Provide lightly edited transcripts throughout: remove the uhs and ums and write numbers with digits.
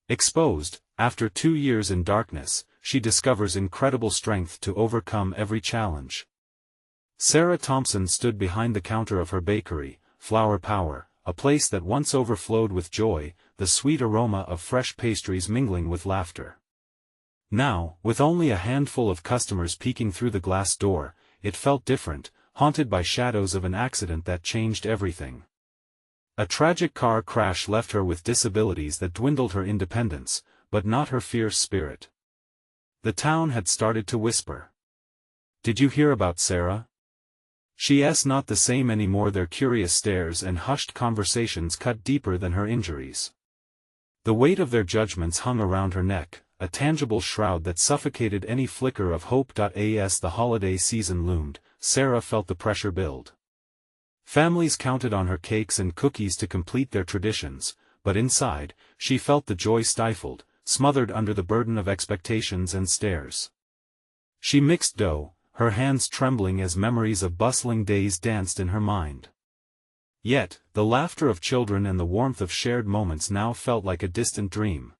Exposed, after 2 years in darkness, she discovers incredible strength to overcome every challenge. Sarah Thompson stood behind the counter of her bakery, Flower Power, a place that once overflowed with joy, the sweet aroma of fresh pastries mingling with laughter. Now, with only a handful of customers peeking through the glass door, it felt different, haunted by shadows of an accident that changed everything. A tragic car crash left her with disabilities that dwindled her independence, but not her fierce spirit. The town had started to whisper. "Did you hear about Sarah? She's not the same anymore." Their curious stares and hushed conversations cut deeper than her injuries. The weight of their judgments hung around her neck, a tangible shroud that suffocated any flicker of hope. As the holiday season loomed, Sarah felt the pressure build. Families counted on her cakes and cookies to complete their traditions, but inside, she felt the joy stifled, smothered under the burden of expectations and stares. She mixed dough, her hands trembling as memories of bustling days danced in her mind. Yet, the laughter of children and the warmth of shared moments now felt like a distant dream.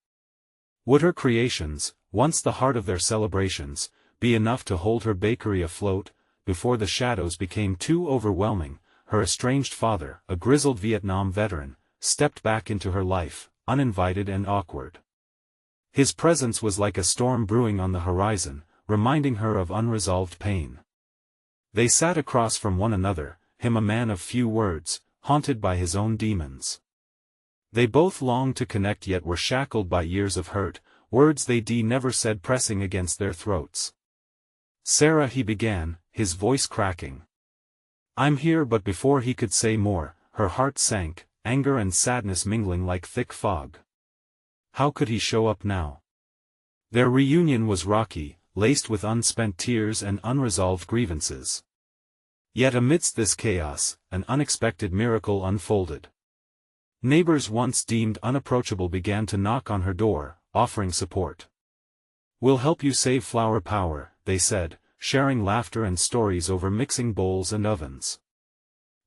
Would her creations, once the heart of their celebrations, be enough to hold her bakery afloat? Before the shadows became too overwhelming, her estranged father, a grizzled Vietnam veteran, stepped back into her life, uninvited and awkward. His presence was like a storm brewing on the horizon, reminding her of unresolved pain. They sat across from one another, him a man of few words, haunted by his own demons. They both longed to connect yet were shackled by years of hurt, words they never said pressing against their throats. "Sarah," he began, his voice cracking. "I'm here." But before he could say more, her heart sank, anger and sadness mingling like thick fog. How could he show up now? Their reunion was rocky, laced with unspent tears and unresolved grievances. Yet amidst this chaos, an unexpected miracle unfolded. Neighbors once deemed unapproachable began to knock on her door, offering support. "We'll help you save Flower Power," they said, sharing laughter and stories over mixing bowls and ovens.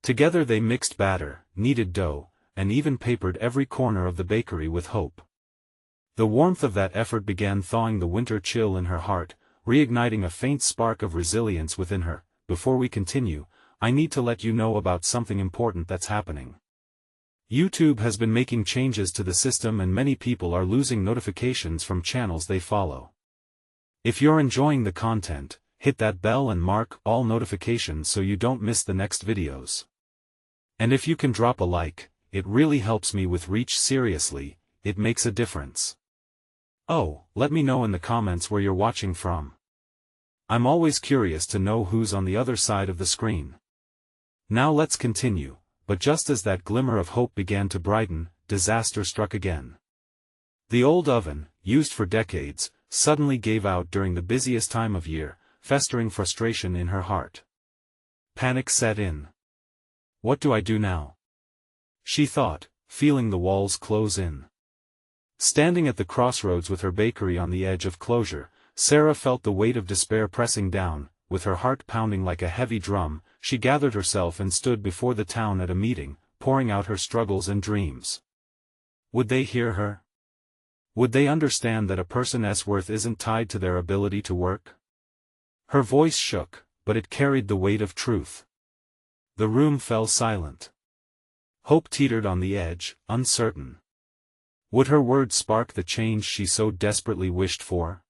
Together they mixed batter, kneaded dough, and even papered every corner of the bakery with hope. The warmth of that effort began thawing the winter chill in her heart, reigniting a faint spark of resilience within her. "Before we continue, I need to let you know about something important that's happening. YouTube has been making changes to the system and many people are losing notifications from channels they follow. If you're enjoying the content, hit that bell and mark all notifications so you don't miss the next videos. And if you can drop a like, it really helps me with reach. Seriously, it makes a difference. Oh, let me know in the comments where you're watching from. I'm always curious to know who's on the other side of the screen. Now let's continue. But just as that glimmer of hope began to brighten, disaster struck again. The old oven, used for decades, suddenly gave out during the busiest time of year, festering frustration in her heart. Panic set in. "What do I do now?" she thought, feeling the walls close in. Standing at the crossroads with her bakery on the edge of closure, Sarah felt the weight of despair pressing down. With her heart pounding like a heavy drum, she gathered herself and stood before the town at a meeting, pouring out her struggles and dreams. Would they hear her? Would they understand that a person's worth isn't tied to their ability to work? Her voice shook, but it carried the weight of truth. The room fell silent. Hope teetered on the edge, uncertain. Would her words spark the change she so desperately wished for?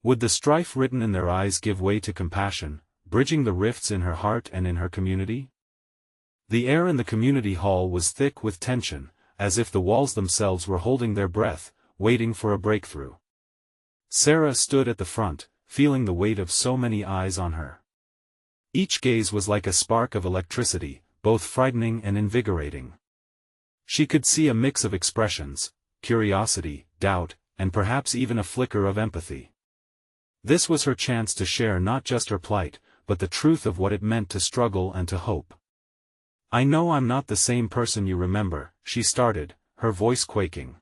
Would the strife written in their eyes give way to compassion, bridging the rifts in her heart and in her community? The air in the community hall was thick with tension, as if the walls themselves were holding their breath, waiting for a breakthrough. Sarah stood at the front, feeling the weight of so many eyes on her. Each gaze was like a spark of electricity, both frightening and invigorating. She could see a mix of expressions, curiosity, doubt, and perhaps even a flicker of empathy. This was her chance to share not just her plight, but the truth of what it meant to struggle and to hope. "I know I'm not the same person you remember," she started, her voice quaking.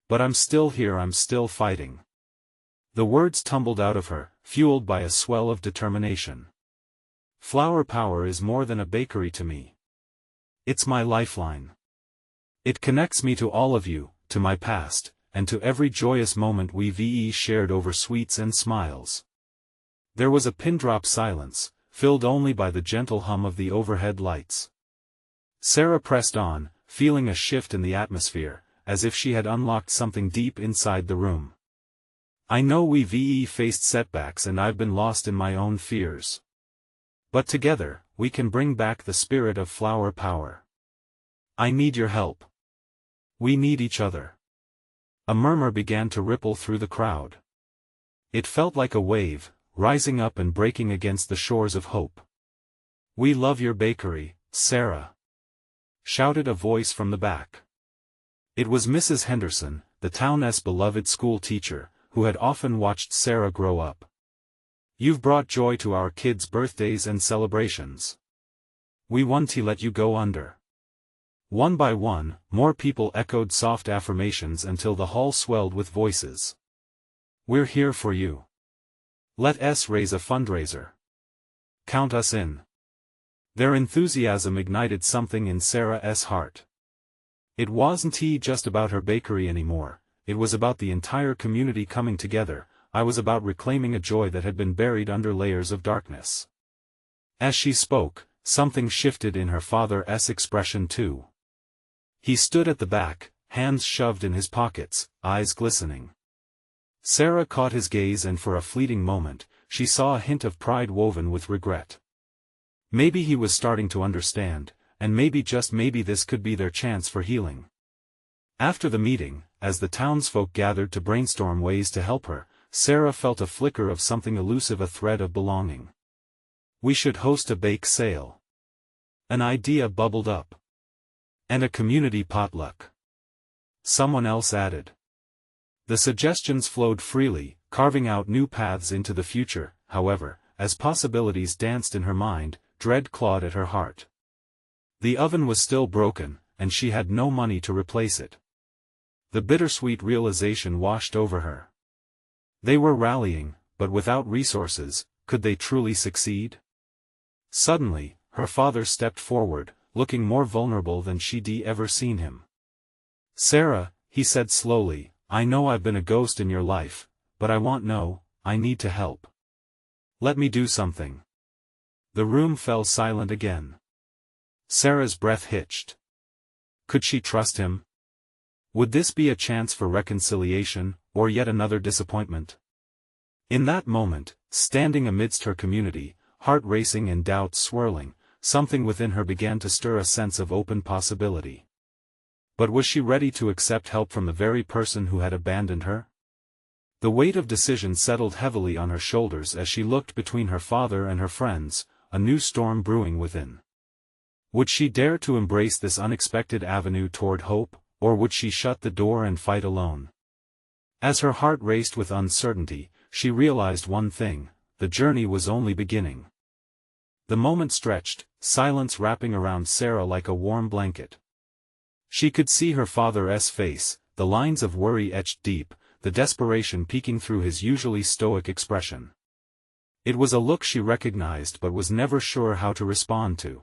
"But I'm still here, I'm still fighting." The words tumbled out of her, fueled by a swell of determination. "Flower Power is more than a bakery to me. It's my lifeline. It connects me to all of you, to my past, and to every joyous moment we shared over sweets and smiles. There was a pin-drop silence, filled only by the gentle hum of the overhead lights. Sarah pressed on, feeling a shift in the atmosphere, as if she had unlocked something deep inside the room. I know we've faced setbacks and I've been lost in my own fears. But together, we can bring back the spirit of flower power. I need your help. We need each other. A murmur began to ripple through the crowd. It felt like a wave, rising up and breaking against the shores of hope. We love your bakery, Sarah, shouted a voice from the back. It was Mrs. Henderson, the town's beloved school teacher, who had often watched Sarah grow up. You've brought joy to our kids' birthdays and celebrations. We won't let you go under. One by one, more people echoed soft affirmations until the hall swelled with voices. We're here for you. Let us raise a fundraiser. Count us in. Their enthusiasm ignited something in Sarah's heart. It wasn't just about her bakery anymore, it was about the entire community coming together. I was about reclaiming a joy that had been buried under layers of darkness. As she spoke, something shifted in her father's expression too. He stood at the back, hands shoved in his pockets, eyes glistening. Sarah caught his gaze and for a fleeting moment, she saw a hint of pride woven with regret. Maybe he was starting to understand, and maybe just maybe this could be their chance for healing. After the meeting, as the townsfolk gathered to brainstorm ways to help her, Sarah felt a flicker of something elusive, a thread of belonging. We should host a bake sale. An idea bubbled up. And a community potluck. Someone else added. The suggestions flowed freely, carving out new paths into the future. However, as possibilities danced in her mind, dread clawed at her heart. The oven was still broken, and she had no money to replace it. The bittersweet realization washed over her. They were rallying, but without resources, could they truly succeed? Suddenly, her father stepped forward, looking more vulnerable than she'd ever seen him. Sarah, he said slowly, I know I've been a ghost in your life, but I need to help. Let me do something. The room fell silent again. Sarah's breath hitched. Could she trust him? Would this be a chance for reconciliation, or yet another disappointment? In that moment, standing amidst her community, heart racing and doubts swirling, something within her began to stir, a sense of open possibility. But was she ready to accept help from the very person who had abandoned her? The weight of decision settled heavily on her shoulders as she looked between her father and her friends, a new storm brewing within. Would she dare to embrace this unexpected avenue toward hope, or would she shut the door and fight alone? As her heart raced with uncertainty, she realized one thing: the journey was only beginning. The moment stretched, silence wrapping around Sarah like a warm blanket. She could see her father's face, the lines of worry etched deep, the desperation peeking through his usually stoic expression. It was a look she recognized but was never sure how to respond to.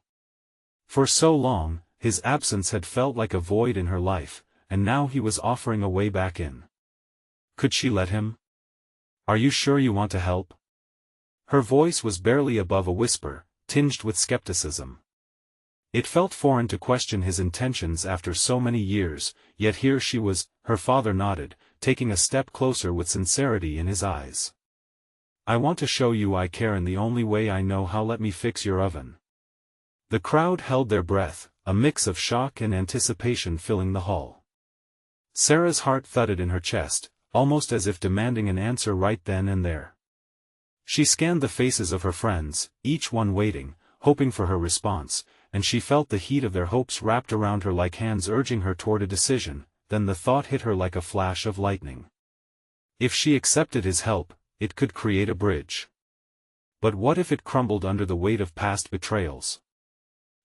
For so long, his absence had felt like a void in her life, and now he was offering a way back in. Could she let him? Are you sure you want to help? Her voice was barely above a whisper, tinged with skepticism. It felt foreign to question his intentions after so many years, yet here she was. Her father nodded, taking a step closer with sincerity in his eyes. I want to show you I care in the only way I know how. Let me fix your oven. The crowd held their breath, a mix of shock and anticipation filling the hall. Sarah's heart thudded in her chest, almost as if demanding an answer right then and there. She scanned the faces of her friends, each one waiting, hoping for her response, and she felt the heat of their hopes wrapped around her like hands urging her toward a decision. Then the thought hit her like a flash of lightning. If she accepted his help, it could create a bridge. But what if it crumbled under the weight of past betrayals?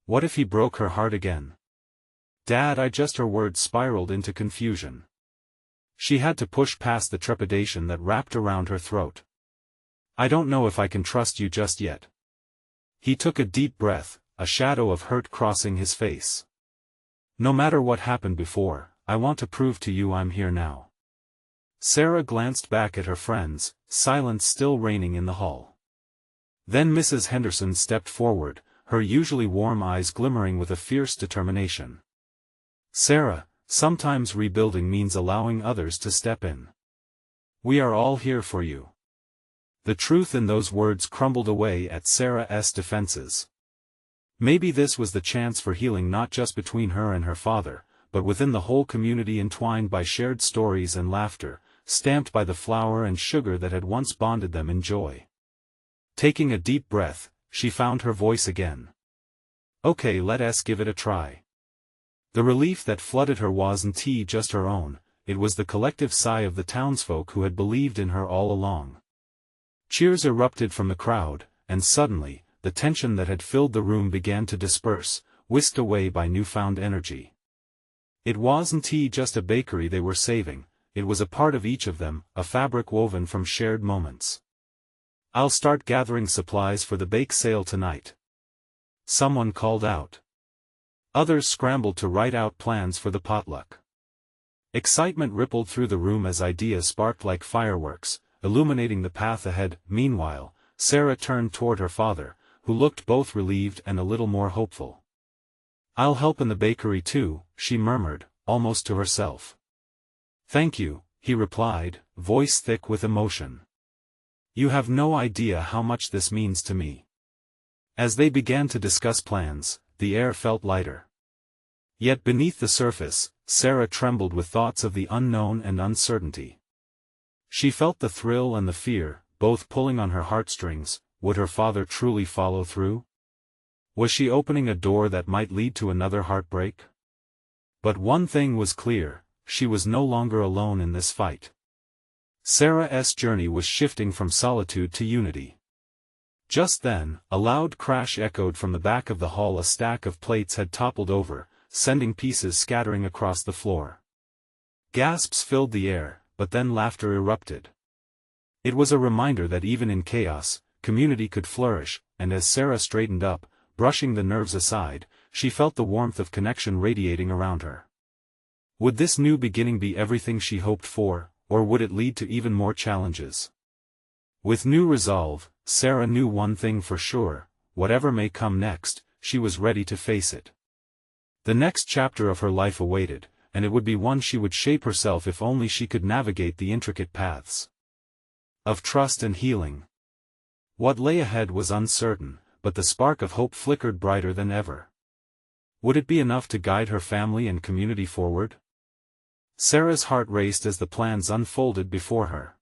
What if he broke her heart again? Dad, her words spiraled into confusion. She had to push past the trepidation that wrapped around her throat. I don't know if I can trust you just yet. He took a deep breath, a shadow of hurt crossing his face. No matter what happened before, I want to prove to you I'm here now. Sarah glanced back at her friends, silence still reigning in the hall. Then Mrs. Henderson stepped forward, her usually warm eyes glimmering with a fierce determination. "Sarah, sometimes rebuilding means allowing others to step in. We are all here for you." The truth in those words crumbled away at Sarah's defenses. Maybe this was the chance for healing, not just between her and her father, but within the whole community, entwined by shared stories and laughter, stamped by the flour and sugar that had once bonded them in joy. Taking a deep breath, she found her voice again. "Okay, let us give it a try." The relief that flooded her wasn't just her own, it was the collective sigh of the townsfolk who had believed in her all along. Cheers erupted from the crowd, and suddenly, the tension that had filled the room began to disperse, whisked away by newfound energy. It wasn't just a bakery they were saving, it was a part of each of them, a fabric woven from shared moments. "I'll start gathering supplies for the bake sale tonight," someone called out. Others scrambled to write out plans for the potluck. Excitement rippled through the room as ideas sparked like fireworks, illuminating the path ahead. Meanwhile, Sarah turned toward her father, who looked both relieved and a little more hopeful. "I'll help in the bakery too," she murmured, almost to herself. "Thank you," he replied, voice thick with emotion. "You have no idea how much this means to me." As they began to discuss plans, the air felt lighter. Yet beneath the surface, Sarah trembled with thoughts of the unknown and uncertainty. She felt the thrill and the fear, both pulling on her heartstrings. Would her father truly follow through? Was she opening a door that might lead to another heartbreak? But one thing was clear, she was no longer alone in this fight. Sarah's journey was shifting from solitude to unity. Just then, a loud crash echoed from the back of the hall. A stack of plates had toppled over, sending pieces scattering across the floor. Gasps filled the air, but then laughter erupted. It was a reminder that even in chaos, community could flourish, and as Sarah straightened up, brushing the nerves aside, she felt the warmth of connection radiating around her. Would this new beginning be everything she hoped for, or would it lead to even more challenges? With new resolve, Sarah knew one thing for sure: whatever may come next, she was ready to face it. The next chapter of her life awaited, and it would be one she would shape herself if only she could navigate the intricate paths of trust and healing. What lay ahead was uncertain, but the spark of hope flickered brighter than ever. Would it be enough to guide her family and community forward? Sarah's heart raced as the plans unfolded before her.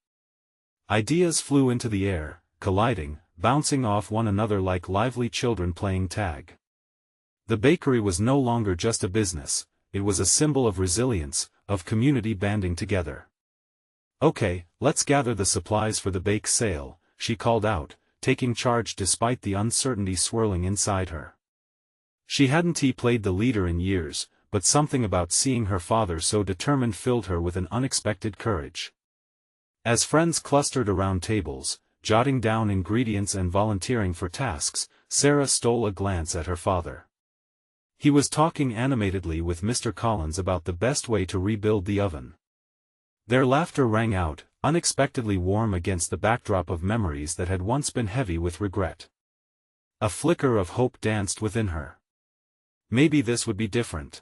Ideas flew into the air, colliding, bouncing off one another like lively children playing tag. The bakery was no longer just a business, it was a symbol of resilience, of community banding together. "Okay, let's gather the supplies for the bake sale," she called out, taking charge despite the uncertainty swirling inside her. She hadn't played the leader in years, but something about seeing her father so determined filled her with an unexpected courage. As friends clustered around tables, jotting down ingredients and volunteering for tasks, Sarah stole a glance at her father. He was talking animatedly with Mr. Collins about the best way to rebuild the oven. Their laughter rang out, unexpectedly warm against the backdrop of memories that had once been heavy with regret. A flicker of hope danced within her. Maybe this would be different.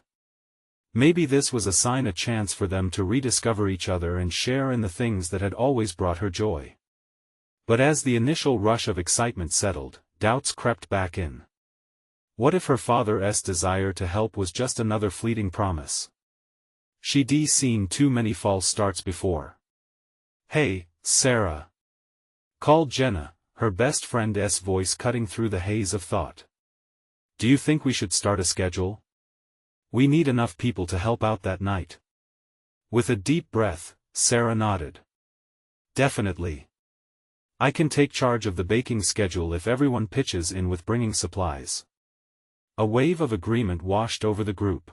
Maybe this was a sign, a chance for them to rediscover each other and share in the things that had always brought her joy. But as the initial rush of excitement settled, doubts crept back in. What if her father's desire to help was just another fleeting promise? She'd seen too many false starts before. "Hey, Sarah," called Jenna, her best friend's voice cutting through the haze of thought. "Do you think we should start a schedule? We need enough people to help out that night." With a deep breath, Sarah nodded. "Definitely. I can take charge of the baking schedule if everyone pitches in with bringing supplies." A wave of agreement washed over the group.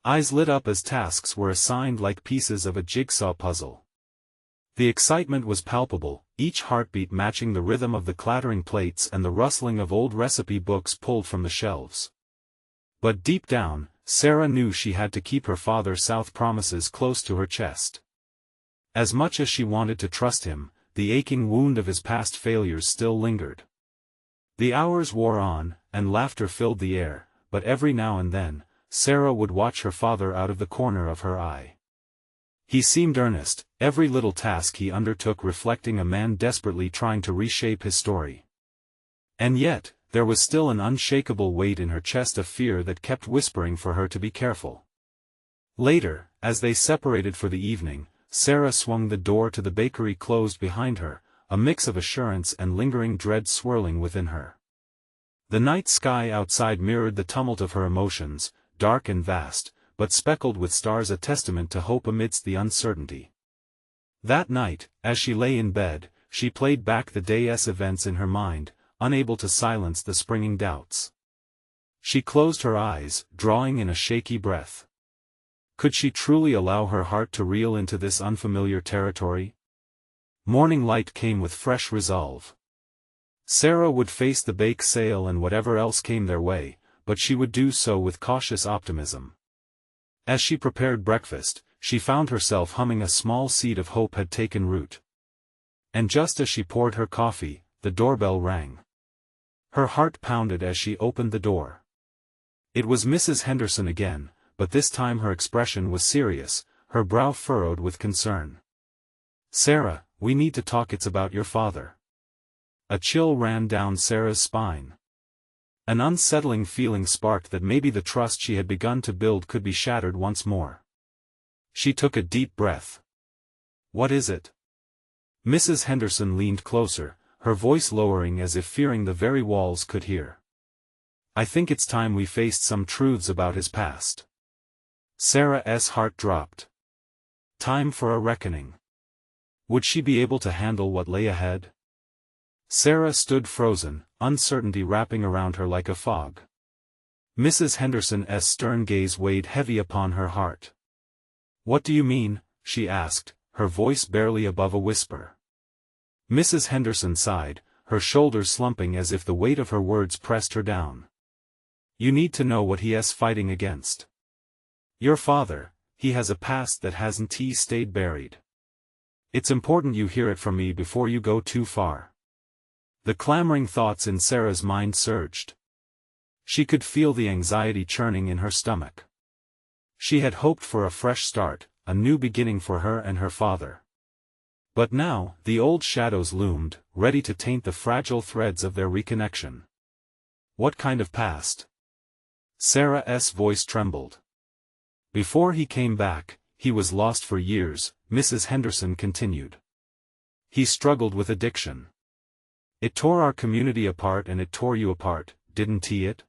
Eyes lit up as tasks were assigned like pieces of a jigsaw puzzle. The excitement was palpable, each heartbeat matching the rhythm of the clattering plates and the rustling of old recipe books pulled from the shelves. But deep down, Sarah knew she had to keep her father's promises close to her chest. As much as she wanted to trust him, the aching wound of his past failures still lingered. The hours wore on, and laughter filled the air, but every now and then, Sarah would watch her father out of the corner of her eye. He seemed earnest, every little task he undertook reflecting a man desperately trying to reshape his story. And yet, there was still an unshakable weight in her chest of fear that kept whispering for her to be careful. Later, as they separated for the evening, Sarah swung the door to the bakery closed behind her, a mix of assurance and lingering dread swirling within her. The night sky outside mirrored the tumult of her emotions, dark and vast, but speckled with stars, a testament to hope amidst the uncertainty. That night, as she lay in bed, she played back the day's events in her mind, unable to silence the springing doubts. She closed her eyes, drawing in a shaky breath. Could she truly allow her heart to reel into this unfamiliar territory? Morning light came with fresh resolve. Sarah would face the bake sale and whatever else came their way, but she would do so with cautious optimism. As she prepared breakfast, she found herself humming. A small seed of hope had taken root. And just as she poured her coffee, the doorbell rang. Her heart pounded as she opened the door. It was Mrs. Henderson again, but this time her expression was serious, her brow furrowed with concern. "Sarah, we need to talk. It's about your father." A chill ran down Sarah's spine. An unsettling feeling sparked that maybe the trust she had begun to build could be shattered once more. She took a deep breath. "What is it?" Mrs. Henderson leaned closer, her voice lowering as if fearing the very walls could hear. "I think it's time we faced some truths about his past." Sarah's heart dropped. Time for a reckoning. Would she be able to handle what lay ahead? Sarah stood frozen, uncertainty wrapping around her like a fog. Mrs. Henderson's stern gaze weighed heavy upon her heart. "What do you mean?" she asked, her voice barely above a whisper. Mrs. Henderson sighed, her shoulders slumping as if the weight of her words pressed her down. "You need to know what he is fighting against. Your father, he has a past that hasn't stayed buried. It's important you hear it from me before you go too far." The clamoring thoughts in Sarah's mind surged. She could feel the anxiety churning in her stomach. She had hoped for a fresh start, a new beginning for her and her father. But now, the old shadows loomed, ready to taint the fragile threads of their reconnection. What kind of past? Sarah's voice trembled. Before he came back, he was lost for years, Mrs. Henderson continued. He struggled with addiction. It tore our community apart, and it tore you apart, didn't it?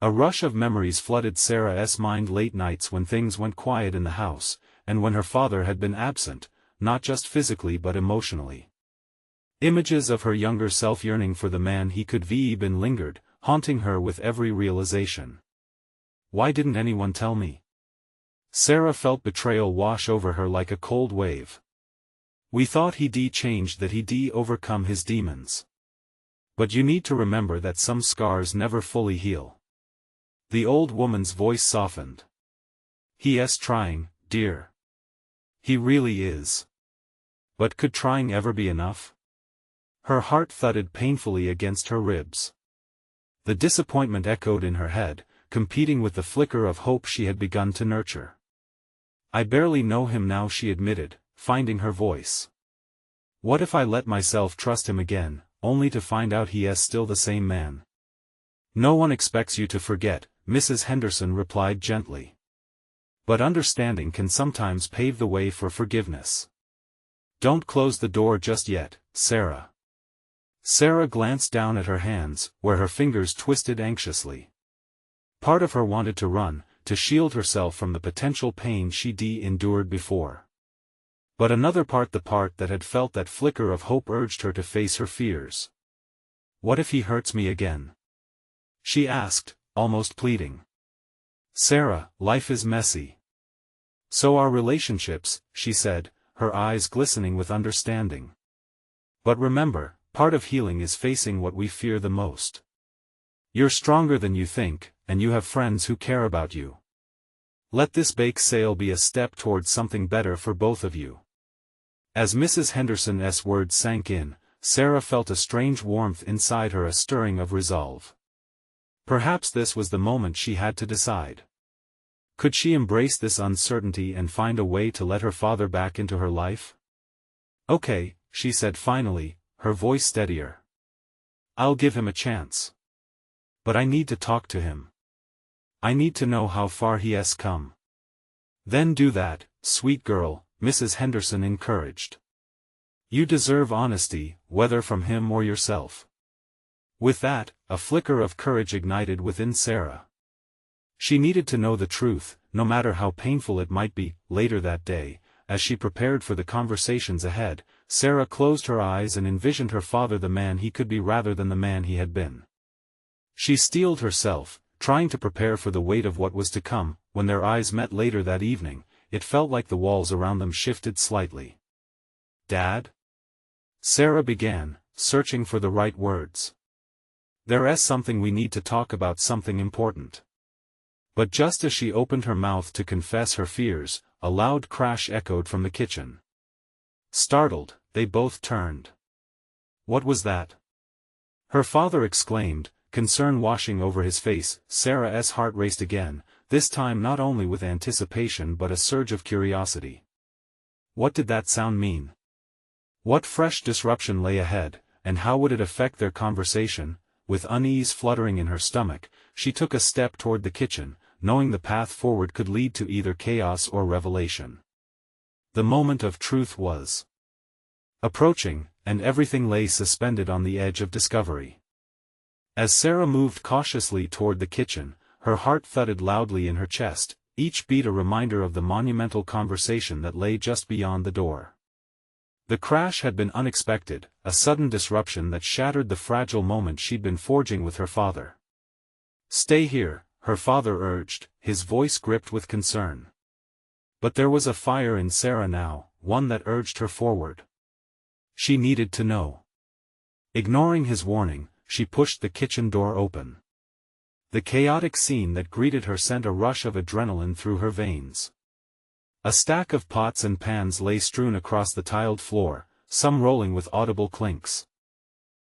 A rush of memories flooded Sarah's mind, late nights when things went quiet in the house, and when her father had been absent, not just physically but emotionally. Images of her younger self yearning for the man he could have been lingered, haunting her with every realization. Why didn't anyone tell me? Sarah felt betrayal wash over her like a cold wave. We thought he'd changed, that he'd overcome his demons. But you need to remember that some scars never fully heal. The old woman's voice softened. He's trying, dear. He really is. But could trying ever be enough? Her heart thudded painfully against her ribs. The disappointment echoed in her head, competing with the flicker of hope she had begun to nurture. I barely know him now, she admitted, finding her voice. What if I let myself trust him again, only to find out he is still the same man? No one expects you to forget, Mrs. Henderson replied gently. But understanding can sometimes pave the way for forgiveness. Don't close the door just yet, Sarah. Sarah glanced down at her hands, where her fingers twisted anxiously. Part of her wanted to run, to shield herself from the potential pain she'd endured before. But another part, the part that had felt that flicker of hope, urged her to face her fears. What if he hurts me again? She asked, almost pleading. Sarah, life is messy. So are relationships, she said, her eyes glistening with understanding. But remember, part of healing is facing what we fear the most. You're stronger than you think, and you have friends who care about you. Let this bake sale be a step towards something better for both of you. As Mrs. Henderson's words sank in, Sarah felt a strange warmth inside her, a stirring of resolve. Perhaps this was the moment she had to decide. Could she embrace this uncertainty and find a way to let her father back into her life? "Okay," she said finally, her voice steadier. "I'll give him a chance. But I need to talk to him. I need to know how far he has come." "Then do that, sweet girl," Mrs. Henderson encouraged. "You deserve honesty, whether from him or yourself." With that, a flicker of courage ignited within Sarah. She needed to know the truth, no matter how painful it might be. Later that day, as she prepared for the conversations ahead, Sarah closed her eyes and envisioned her father the man he could be rather than the man he had been. She steeled herself, trying to prepare for the weight of what was to come. When their eyes met later that evening, it felt like the walls around them shifted slightly. "Dad?" Sarah began, searching for the right words. "There's something we need to talk about, something important." But just as she opened her mouth to confess her fears, a loud crash echoed from the kitchen. Startled, they both turned. "What was that?" her father exclaimed, concern washing over his face. Sarah's heart raced again, this time not only with anticipation but a surge of curiosity. What did that sound mean? What fresh disruption lay ahead, and how would it affect their conversation? With unease fluttering in her stomach, she took a step toward the kitchen, knowing the path forward could lead to either chaos or revelation. The moment of truth was approaching, and everything lay suspended on the edge of discovery. As Sarah moved cautiously toward the kitchen, her heart thudded loudly in her chest, each beat a reminder of the monumental conversation that lay just beyond the door. The crash had been unexpected, a sudden disruption that shattered the fragile moment she'd been forging with her father. "Stay here," her father urged, his voice gripped with concern. But there was a fire in Sarah now, one that urged her forward. She needed to know. Ignoring his warning, she pushed the kitchen door open. The chaotic scene that greeted her sent a rush of adrenaline through her veins. A stack of pots and pans lay strewn across the tiled floor, some rolling with audible clinks.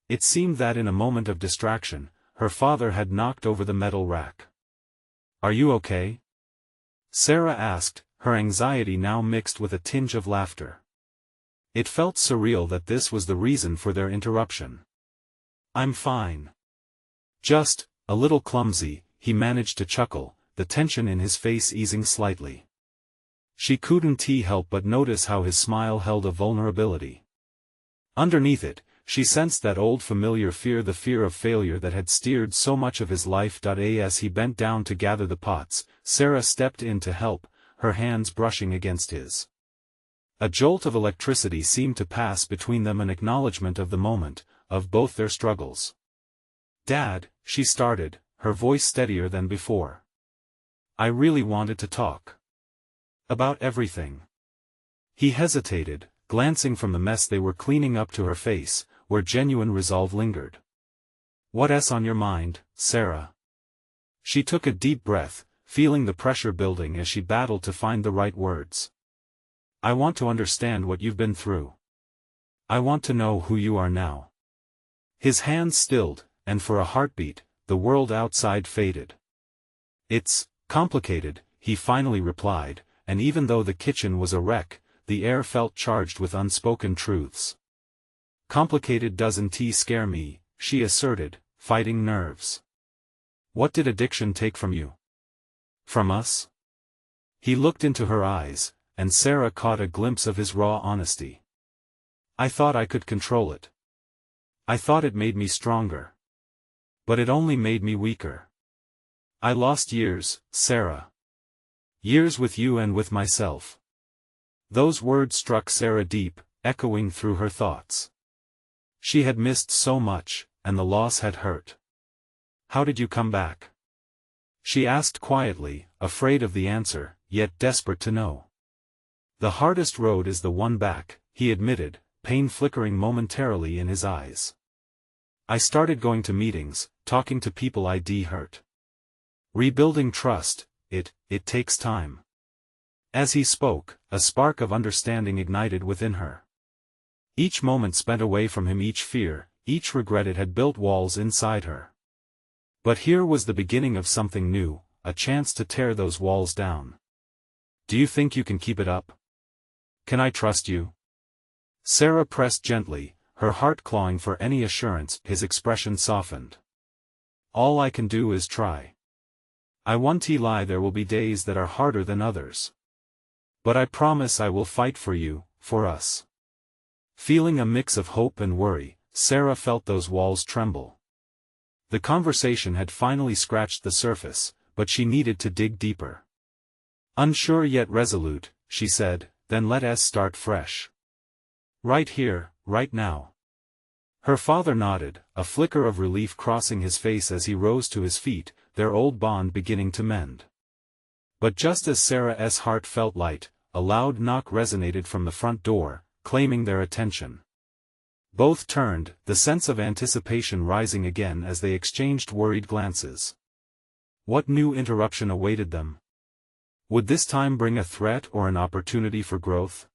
It seemed that in a moment of distraction, her father had knocked over the metal rack. "Are you okay?" Sarah asked, her anxiety now mixed with a tinge of laughter. It felt surreal that this was the reason for their interruption. "I'm fine. Just a little clumsy," he managed to chuckle, the tension in his face easing slightly. She couldn't help but notice how his smile held a vulnerability. Underneath it, she sensed that old familiar fear, the fear of failure that had steered so much of his life. As he bent down to gather the pots, Sarah stepped in to help, her hands brushing against his. A jolt of electricity seemed to pass between them, an acknowledgement of the moment, of both their struggles. "Dad," she started, her voice steadier than before. "I really wanted to talk. About everything." He hesitated, glancing from the mess they were cleaning up to her face, where genuine resolve lingered. "What's on your mind, Sarah?" She took a deep breath, feeling the pressure building as she battled to find the right words. "I want to understand what you've been through. I want to know who you are now." His hands stilled, and for a heartbeat, the world outside faded. "It's complicated," he finally replied, and even though the kitchen was a wreck, the air felt charged with unspoken truths. "Complicated doesn't scare me," she asserted, fighting nerves. "What did addiction take from you? From us?" He looked into her eyes, and Sarah caught a glimpse of his raw honesty. "I thought I could control it. I thought it made me stronger. But it only made me weaker. I lost years, Sarah. Years with you and with myself." Those words struck Sarah deep, echoing through her thoughts. She had missed so much, and the loss had hurt. "How did you come back?" she asked quietly, afraid of the answer, yet desperate to know. "The hardest road is the one back," he admitted, pain flickering momentarily in his eyes. "I started going to meetings, talking to people I'd hurt. Rebuilding trust, it takes time." As he spoke, a spark of understanding ignited within her. Each moment spent away from him, each fear, each regret, it had built walls inside her. But here was the beginning of something new, a chance to tear those walls down. Do you think you can keep it up? Can I trust you? Sarah pressed gently, her heart clawing for any assurance. His expression softened. All I can do is try. I won't lie, there will be days that are harder than others. But I promise I will fight for you, for us. Feeling a mix of hope and worry, Sarah felt those walls tremble. The conversation had finally scratched the surface, but she needed to dig deeper. Unsure yet resolute, she said, then let us start fresh. Right here, right now. Her father nodded, a flicker of relief crossing his face as he rose to his feet, their old bond beginning to mend. But just as Sarah's heart felt light, a loud knock resonated from the front door, claiming their attention. Both turned, the sense of anticipation rising again as they exchanged worried glances. What new interruption awaited them? Would this time bring a threat or an opportunity for growth?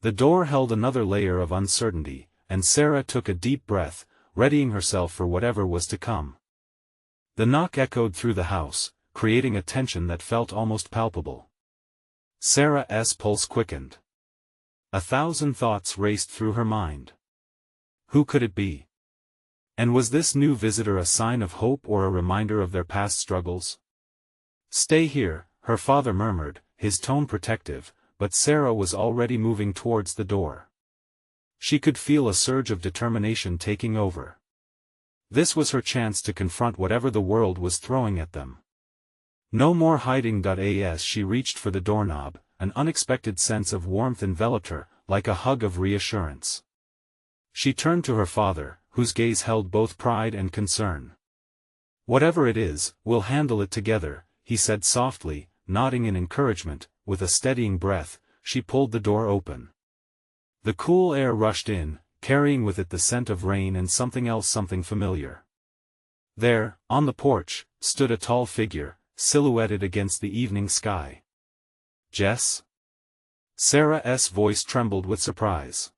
The door held another layer of uncertainty, and Sarah took a deep breath, readying herself for whatever was to come. The knock echoed through the house, creating a tension that felt almost palpable. Sarah's pulse quickened. 1,000 thoughts raced through her mind. Who could it be? And was this new visitor a sign of hope or a reminder of their past struggles? Stay here, her father murmured, his tone protective, but Sarah was already moving towards the door. She could feel a surge of determination taking over. This was her chance to confront whatever the world was throwing at them. No more hiding. As she reached for the doorknob, an unexpected sense of warmth enveloped her, like a hug of reassurance. She turned to her father, whose gaze held both pride and concern. Whatever it is, we'll handle it together, he said softly, nodding in encouragement. With a steadying breath, she pulled the door open. The cool air rushed in, carrying with it the scent of rain and something familiar. There, on the porch, stood a tall figure, silhouetted against the evening sky. Jess? Sarah's voice trembled with surprise.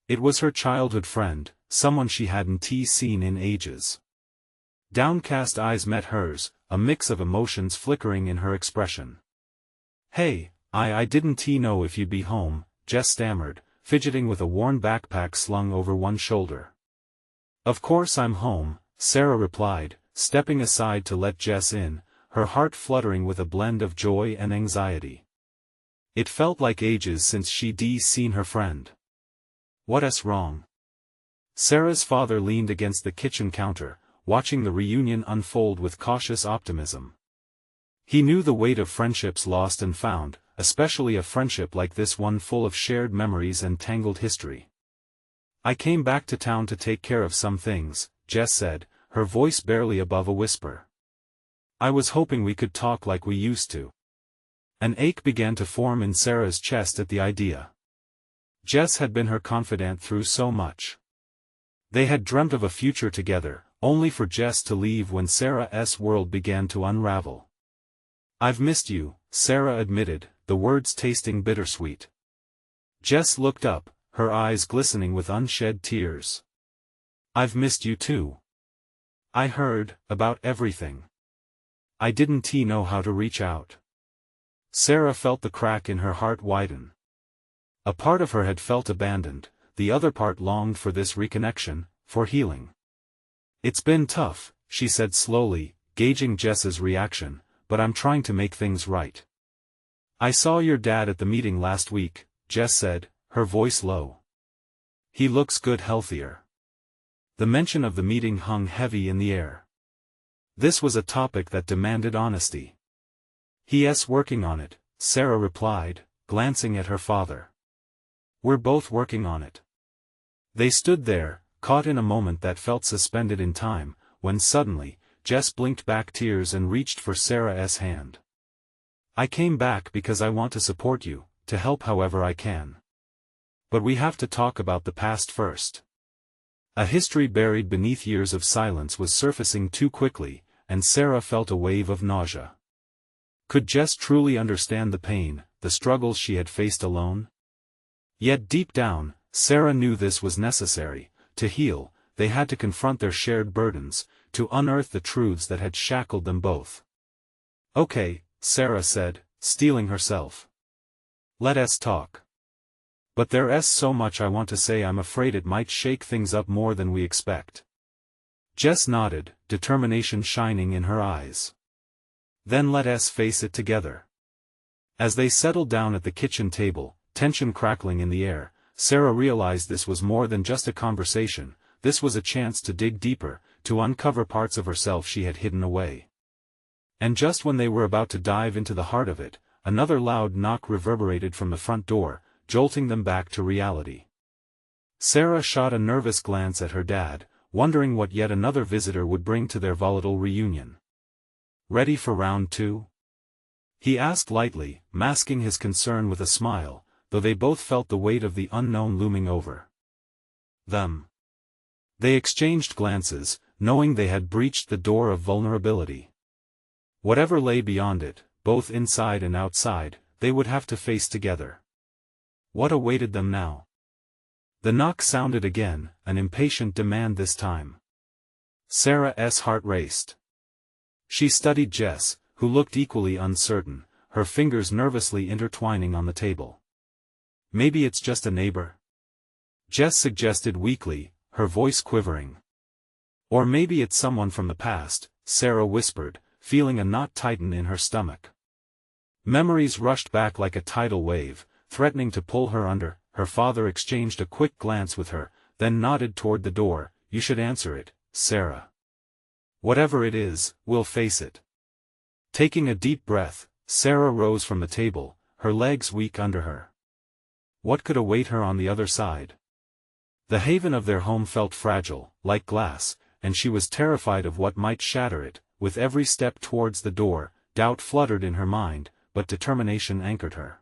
It was her childhood friend, someone she hadn't seen in ages. Downcast eyes met hers, a mix of emotions flickering in her expression. Hey, I didn't know if you'd be home, Jess stammered, fidgeting with a worn backpack slung over one shoulder. Of course I'm home, Sarah replied, stepping aside to let Jess in, her heart fluttering with a blend of joy and anxiety. It felt like ages since she'd seen her friend. What's wrong? Sarah's father leaned against the kitchen counter, watching the reunion unfold with cautious optimism. He knew the weight of friendships lost and found, especially a friendship like this one full of shared memories and tangled history. I came back to town to take care of some things, Jess said, her voice barely above a whisper. I was hoping we could talk like we used to. An ache began to form in Sarah's chest at the idea. Jess had been her confidant through so much. They had dreamt of a future together, only for Jess to leave when Sarah's world began to unravel. I've missed you, Sarah admitted, the words tasting bittersweet. Jess looked up, her eyes glistening with unshed tears. I've missed you too. I heard about everything. I didn't know how to reach out. Sarah felt the crack in her heart widen. A part of her had felt abandoned, the other part longed for this reconnection, for healing. It's been tough, she said slowly, gauging Jess's reaction, but I'm trying to make things right. I saw your dad at the meeting last week, Jess said, her voice low. He looks good, healthier. The mention of the meeting hung heavy in the air. This was a topic that demanded honesty. He's working on it, Sarah replied, glancing at her father. We're both working on it. They stood there, caught in a moment that felt suspended in time, when suddenly, Jess blinked back tears and reached for Sarah's hand. I came back because I want to support you, to help however I can. But we have to talk about the past first. A history buried beneath years of silence was surfacing too quickly, and Sarah felt a wave of nausea. Could Jess truly understand the pain, the struggles she had faced alone? Yet deep down, Sarah knew this was necessary. To heal, they had to confront their shared burdens, to unearth the truths that had shackled them both. "Okay," Sarah said, steeling herself. "Let us talk. But there's so much I want to say, I'm afraid it might shake things up more than we expect." Jess nodded, determination shining in her eyes. "Then let us face it together." As they settled down at the kitchen table, tension crackling in the air, Sarah realized this was more than just a conversation. This was a chance to dig deeper, to uncover parts of herself she had hidden away. And just when they were about to dive into the heart of it, another loud knock reverberated from the front door, jolting them back to reality. Sarah shot a nervous glance at her dad, wondering what yet another visitor would bring to their volatile reunion. "Ready for round two?" he asked lightly, masking his concern with a smile, though they both felt the weight of the unknown looming over them. They exchanged glances, knowing they had breached the door of vulnerability. Whatever lay beyond it, both inside and outside, they would have to face together. What awaited them now? The knock sounded again, an impatient demand this time. Sarah's heart raced. She studied Jess, who looked equally uncertain, her fingers nervously intertwining on the table. "Maybe it's just a neighbor?" Jess suggested weakly, her voice quivering. "Or maybe it's someone from the past," Sarah whispered, feeling a knot tighten in her stomach. Memories rushed back like a tidal wave, threatening to pull her under. Her father exchanged a quick glance with her, then nodded toward the door. "You should answer it, Sarah. Whatever it is, we'll face it." Taking a deep breath, Sarah rose from the table, her legs weak under her. What could await her on the other side? The haven of their home felt fragile, like glass, and she was terrified of what might shatter it. With every step towards the door, doubt fluttered in her mind, but determination anchored her.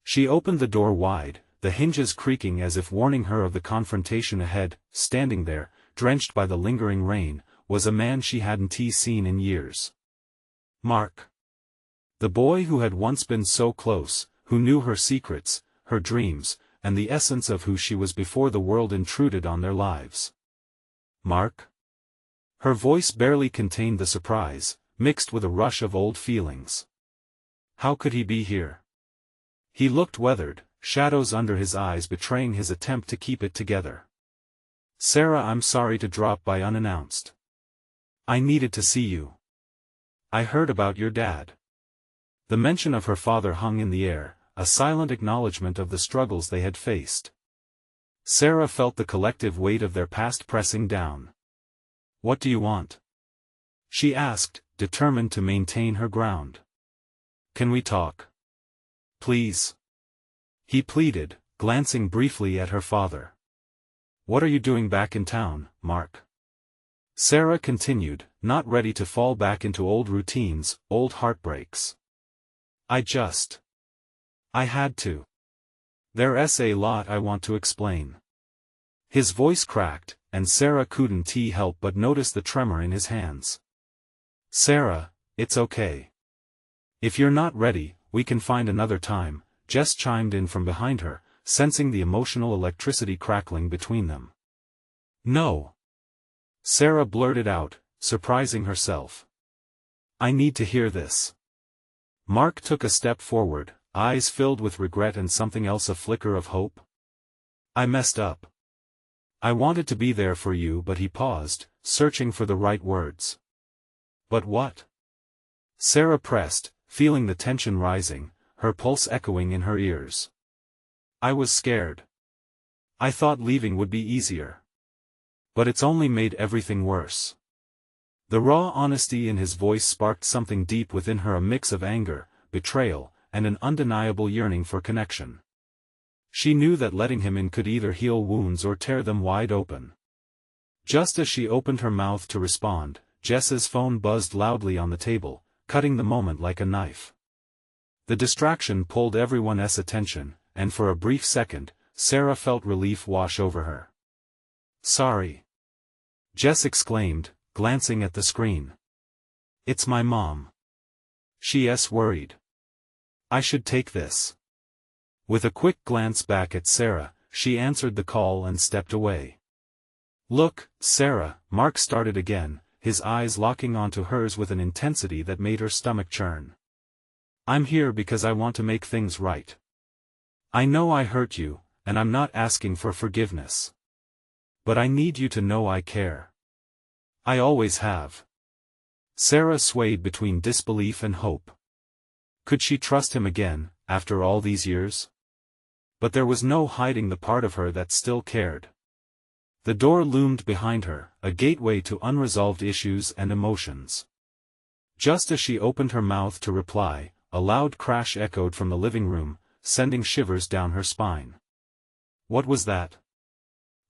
She opened the door wide, the hinges creaking as if warning her of the confrontation ahead. Standing there, drenched by the lingering rain, was a man she hadn't seen in years. Mark. The boy who had once been so close, who knew her secrets, her dreams, and the essence of who she was before the world intruded on their lives. Mark? Her voice barely contained the surprise, mixed with a rush of old feelings. How could he be here? He looked weathered, shadows under his eyes betraying his attempt to keep it together. "Sarah, I'm sorry to drop by unannounced. I needed to see you. I heard about your dad." The mention of her father hung in the air, a silent acknowledgement of the struggles they had faced. Sarah felt the collective weight of their past pressing down. "What do you want?" she asked, determined to maintain her ground. "Can we talk? Please?" he pleaded, glancing briefly at her father. "What are you doing back in town, Mark?" Sarah continued, not ready to fall back into old routines, old heartbreaks. I had to. There's a lot I want to explain." His voice cracked, and Sarah couldn't help but notice the tremor in his hands. "Sarah, it's okay. If you're not ready, we can find another time," Jess chimed in from behind her, sensing the emotional electricity crackling between them. "No." Sarah blurted out, surprising herself. "I need to hear this." Mark took a step forward, eyes filled with regret and something else, a flicker of hope. "I messed up. I wanted to be there for you," but he paused, searching for the right words. "But what?" Sarah pressed, feeling the tension rising, her pulse echoing in her ears. "I was scared. I thought leaving would be easier. But it's only made everything worse." The raw honesty in his voice sparked something deep within her, a mix of anger, betrayal, and an undeniable yearning for connection. She knew that letting him in could either heal wounds or tear them wide open. Just as she opened her mouth to respond, Jess's phone buzzed loudly on the table, cutting the moment like a knife. The distraction pulled everyone's attention, and for a brief second, Sarah felt relief wash over her. "Sorry," Jess exclaimed, glancing at the screen. "It's my mom. She's worried. I should take this." With a quick glance back at Sarah, she answered the call and stepped away. "Look, Sarah," Mark started again, his eyes locking onto hers with an intensity that made her stomach churn. "I'm here because I want to make things right. I know I hurt you, and I'm not asking for forgiveness. But I need you to know I care. I always have." Sarah swayed between disbelief and hope. Could she trust him again, after all these years? But there was no hiding the part of her that still cared. The door loomed behind her, a gateway to unresolved issues and emotions. Just as she opened her mouth to reply, a loud crash echoed from the living room, sending shivers down her spine. What was that?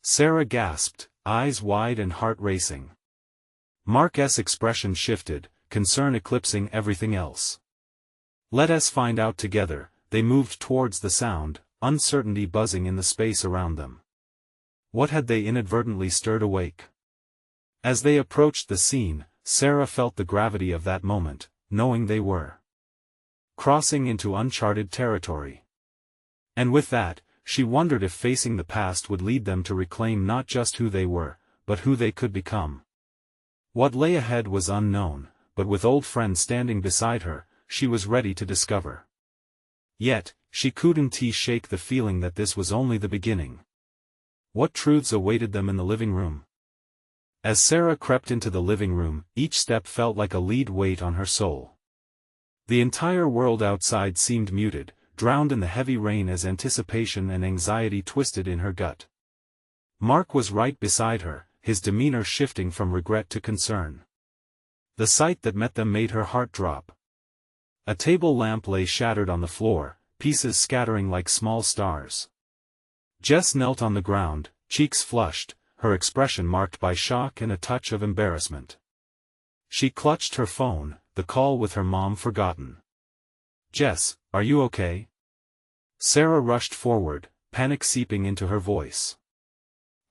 Sarah gasped, eyes wide and heart racing. Mark's expression shifted, concern eclipsing everything else. "Let us find out together." They moved towards the sound, uncertainty buzzing in the space around them. What had they inadvertently stirred awake? As they approached the scene, Sarah felt the gravity of that moment, knowing they were crossing into uncharted territory. And with that, she wondered if facing the past would lead them to reclaim not just who they were, but who they could become. What lay ahead was unknown, but with old friends standing beside her, she was ready to discover. Yet, she couldn't shake the feeling that this was only the beginning. What truths awaited them in the living room? As Sarah crept into the living room, each step felt like a lead weight on her soul. The entire world outside seemed muted, drowned in the heavy rain as anticipation and anxiety twisted in her gut. Mark was right beside her, his demeanor shifting from regret to concern. The sight that met them made her heart drop. A table lamp lay shattered on the floor, pieces scattering like small stars. Jess knelt on the ground, cheeks flushed, her expression marked by shock and a touch of embarrassment. She clutched her phone, the call with her mom forgotten. "Jess, are you okay?" Sarah rushed forward, panic seeping into her voice.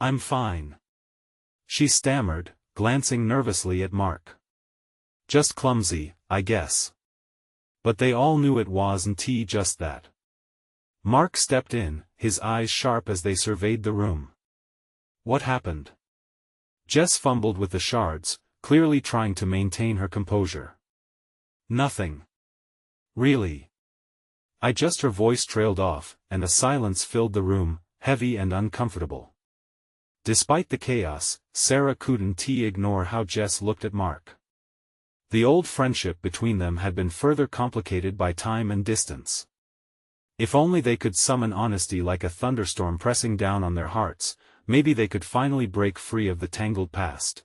"I'm fine," she stammered, glancing nervously at Mark. "Just clumsy, I guess." But they all knew it wasn't just that. Mark stepped in, his eyes sharp as they surveyed the room. "What happened?" Jess fumbled with the shards, clearly trying to maintain her composure. "Nothing. Really." Her voice trailed off, and a silence filled the room, heavy and uncomfortable. Despite the chaos, Sarah couldn't ignore how Jess looked at Mark. The old friendship between them had been further complicated by time and distance. If only they could summon honesty like a thunderstorm pressing down on their hearts, maybe they could finally break free of the tangled past.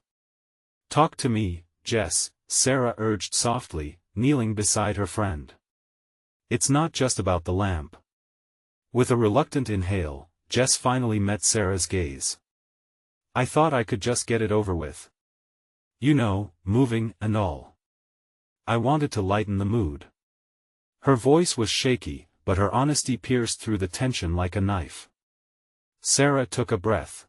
"Talk to me, Jess," Sarah urged softly, kneeling beside her friend. "It's not just about the lamp." With a reluctant inhale, Jess finally met Sarah's gaze. "I thought I could just get it over with. You know, moving and all. I wanted to lighten the mood." Her voice was shaky, but her honesty pierced through the tension like a knife. Sarah took a breath.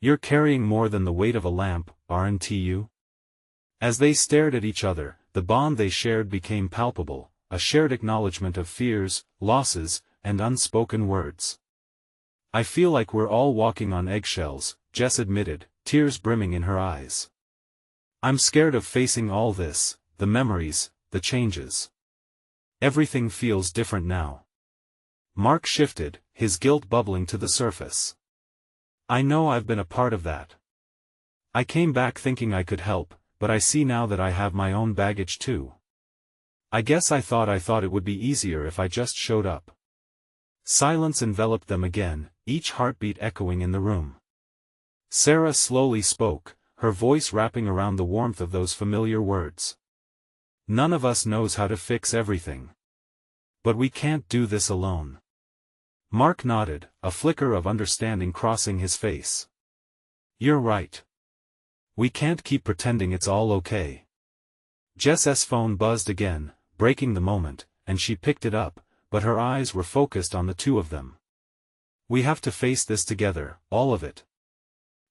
"You're carrying more than the weight of a lamp, aren't you?" As they stared at each other, the bond they shared became palpable, a shared acknowledgement of fears, losses, and unspoken words. "I feel like we're all walking on eggshells," Jess admitted, tears brimming in her eyes. "I'm scared of facing all this, the memories, the changes. Everything feels different now." Mark shifted, his guilt bubbling to the surface. "I know I've been a part of that. I came back thinking I could help, but I see now that I have my own baggage too. I guess I thought it would be easier if I just showed up." Silence enveloped them again, each heartbeat echoing in the room. Sarah slowly spoke, her voice wrapping around the warmth of those familiar words. "None of us knows how to fix everything. But we can't do this alone." Mark nodded, a flicker of understanding crossing his face. "You're right. We can't keep pretending it's all okay." Jess's phone buzzed again, breaking the moment, and she picked it up, but her eyes were focused on the two of them. "We have to face this together, all of it."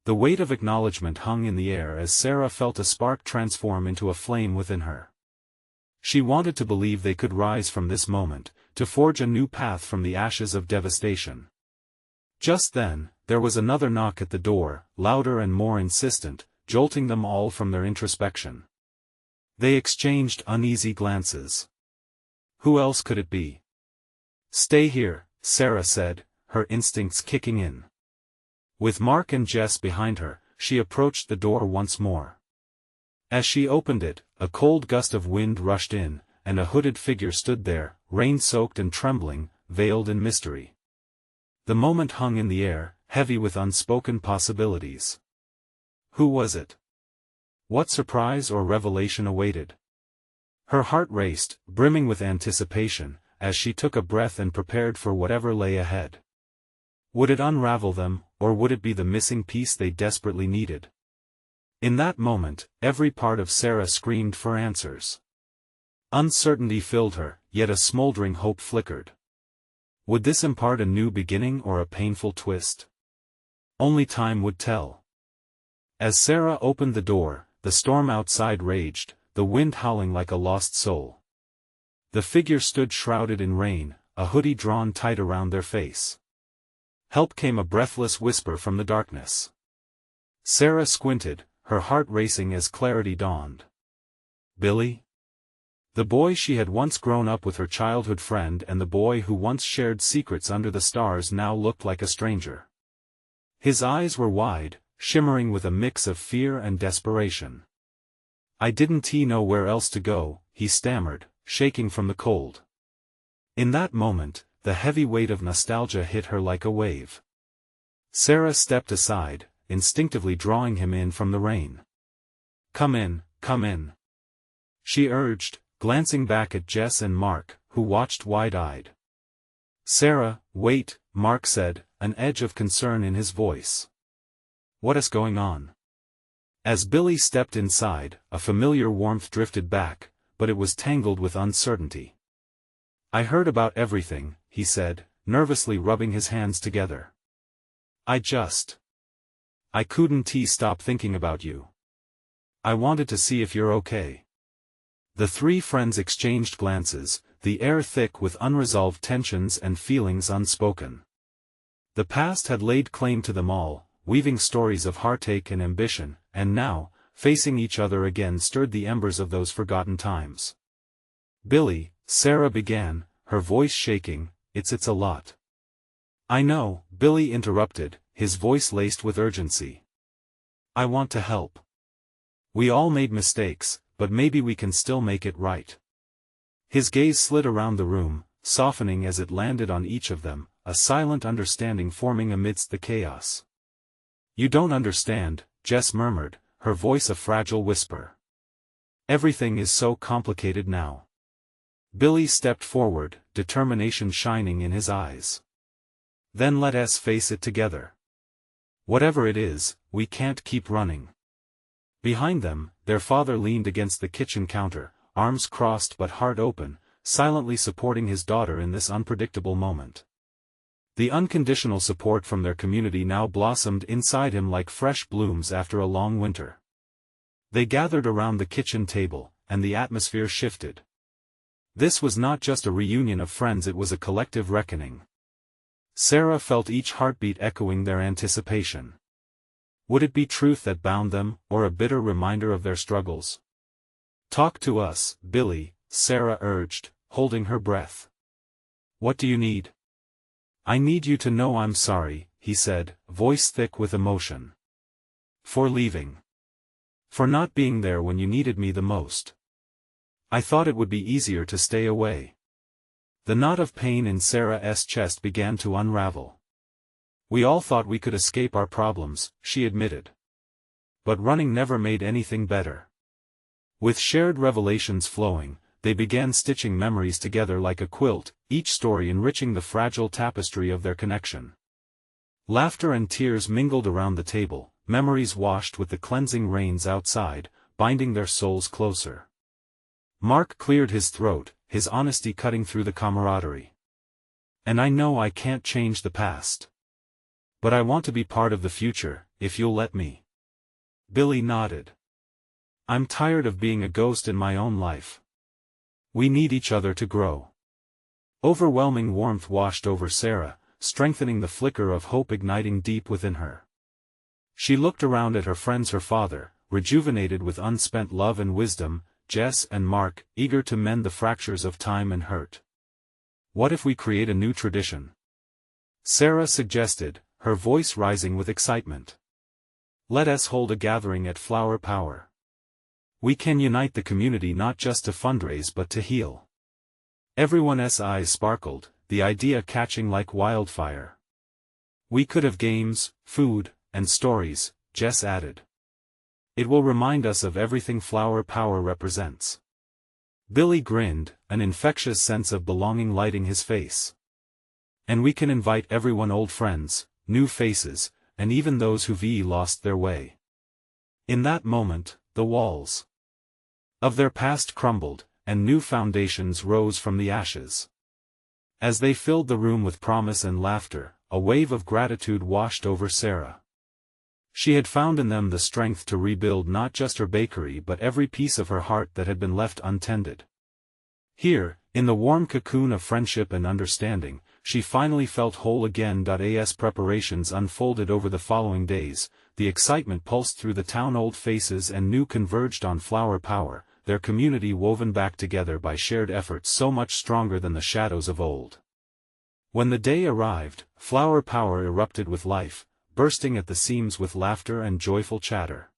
The weight of acknowledgement hung in the air as Sarah felt a spark transform into a flame within her. She wanted to believe they could rise from this moment, to forge a new path from the ashes of devastation. Just then, there was another knock at the door, louder and more insistent, jolting them all from their introspection. They exchanged uneasy glances. Who else could it be? "Stay here," Sarah said, her instincts kicking in. With Mark and Jess behind her, she approached the door once more. As she opened it, a cold gust of wind rushed in, and a hooded figure stood there, rain-soaked and trembling, veiled in mystery. The moment hung in the air, heavy with unspoken possibilities. Who was it? What surprise or revelation awaited? Her heart raced, brimming with anticipation, as she took a breath and prepared for whatever lay ahead. Would it unravel them, or would it be the missing piece they desperately needed? In that moment, every part of Sarah screamed for answers. Uncertainty filled her, yet a smoldering hope flickered. Would this impart a new beginning or a painful twist? Only time would tell. As Sarah opened the door, the storm outside raged, the wind howling like a lost soul. The figure stood shrouded in rain, a hoodie drawn tight around their face. Help, came a breathless whisper from the darkness. Sarah squinted, her heart racing as clarity dawned. Billy? The boy she had once grown up with, her childhood friend, and the boy who once shared secrets under the stars, now looked like a stranger. His eyes were wide, shimmering with a mix of fear and desperation. "I didn't know where else to go," he stammered, shaking from the cold. In that moment, the heavy weight of nostalgia hit her like a wave. Sarah stepped aside, instinctively drawing him in from the rain. Come in," she urged, glancing back at Jess and Mark, who watched wide-eyed. "Sarah, wait," Mark said, an edge of concern in his voice. "What is going on?" As Billy stepped inside, a familiar warmth drifted back, but it was tangled with uncertainty. "I heard about everything," he said, nervously rubbing his hands together. I couldn't stop thinking about you. I wanted to see if you're okay." The three friends exchanged glances, the air thick with unresolved tensions and feelings unspoken. The past had laid claim to them all, weaving stories of heartache and ambition, and now, facing each other again, stirred the embers of those forgotten times. "Billy," Sarah began, her voice shaking, it's a lot." "I know," Billy interrupted, his voice laced with urgency. "I want to help. We all made mistakes, but maybe we can still make it right." His gaze slid around the room, softening as it landed on each of them, a silent understanding forming amidst the chaos. "You don't understand," Jess murmured, her voice a fragile whisper. "Everything is so complicated now." Billy stepped forward, determination shining in his eyes. "Then let us face it together. Whatever it is, we can't keep running." Behind them, their father leaned against the kitchen counter, arms crossed but heart open, silently supporting his daughter in this unpredictable moment. The unconditional support from their community now blossomed inside him like fresh blooms after a long winter. They gathered around the kitchen table, and the atmosphere shifted. This was not just a reunion of friends, it was a collective reckoning. Sarah felt each heartbeat echoing their anticipation. Would it be truth that bound them, or a bitter reminder of their struggles? "Talk to us, Billy," Sarah urged, holding her breath. "What do you need?" "I need you to know I'm sorry," he said, voice thick with emotion. "For leaving. For not being there when you needed me the most. I thought it would be easier to stay away." The knot of pain in Sarah's chest began to unravel. "We all thought we could escape our problems," she admitted. "But running never made anything better." With shared revelations flowing, they began stitching memories together like a quilt, each story enriching the fragile tapestry of their connection. Laughter and tears mingled around the table, memories washed with the cleansing rains outside, binding their souls closer. Mark cleared his throat, his honesty cutting through the camaraderie. "And I know I can't change the past. But I want to be part of the future, if you'll let me." Billy nodded. "I'm tired of being a ghost in my own life. We need each other to grow." Overwhelming warmth washed over Sarah, strengthening the flicker of hope igniting deep within her. She looked around at her friends, her father, rejuvenated with unspent love and wisdom, Jess and Mark, eager to mend the fractures of time and hurt. "What if we create a new tradition?" Sarah suggested, her voice rising with excitement. "Let us hold a gathering at Flower Power. We can unite the community not just to fundraise but to heal." Everyone's eyes sparkled, the idea catching like wildfire. "We could have games, food, and stories," Jess added. "It will remind us of everything Flower Power represents." Billy grinned, an infectious sense of belonging lighting his face. "And we can invite everyone, old friends, new faces, and even those who've lost their way." In that moment, the walls of their past crumbled, and new foundations rose from the ashes. As they filled the room with promise and laughter, a wave of gratitude washed over Sarah. She had found in them the strength to rebuild not just her bakery but every piece of her heart that had been left untended. Here, in the warm cocoon of friendship and understanding, she finally felt whole again. As preparations unfolded over the following days, the excitement pulsed through the town. Old faces and new converged on Flower Power, their community woven back together by shared efforts so much stronger than the shadows of old. When the day arrived, Flower Power erupted with life, bursting at the seams with laughter and joyful chatter.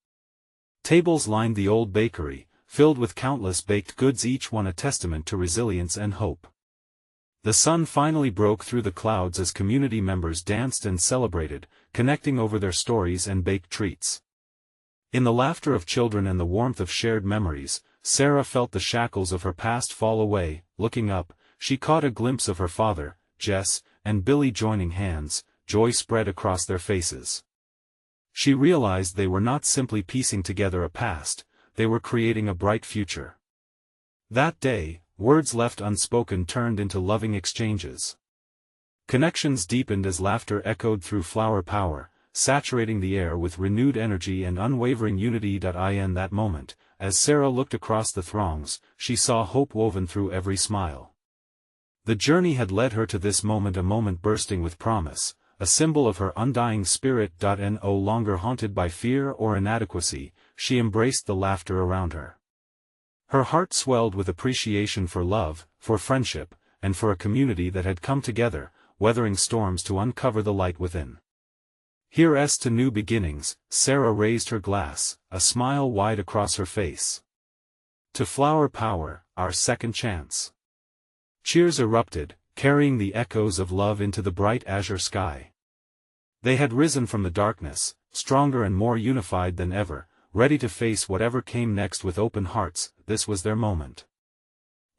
Tables lined the old bakery, filled with countless baked goods, each one a testament to resilience and hope. The sun finally broke through the clouds as community members danced and celebrated, connecting over their stories and baked treats. In the laughter of children and the warmth of shared memories, Sarah felt the shackles of her past fall away. Looking up, she caught a glimpse of her father, Jess, and Billy joining hands, joy spread across their faces. She realized they were not simply piecing together a past, they were creating a bright future. That day, words left unspoken turned into loving exchanges. Connections deepened as laughter echoed through Flower Power, saturating the air with renewed energy and unwavering unity. In that moment, as Sarah looked across the throngs, she saw hope woven through every smile. The journey had led her to this moment, a moment bursting with promise, a symbol of her undying spirit. No longer haunted by fear or inadequacy, she embraced the laughter around her. Her heart swelled with appreciation for love, for friendship, and for a community that had come together, weathering storms to uncover the light within. "Here's to new beginnings," Sarah raised her glass, a smile wide across her face. "To Flower Power, our second chance." Cheers erupted, carrying the echoes of love into the bright azure sky. They had risen from the darkness, stronger and more unified than ever, ready to face whatever came next with open hearts. This was their moment.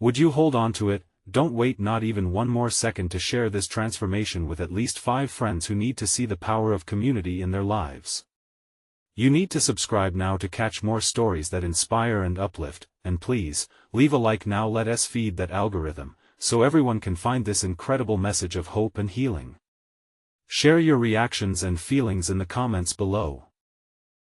Would you hold on to it? Don't wait not even one more second to share this transformation with at least 5 friends who need to see the power of community in their lives. You need to subscribe now to catch more stories that inspire and uplift, and please, leave a like now. Let us feed that algorithm, so everyone can find this incredible message of hope and healing. Share your reactions and feelings in the comments below.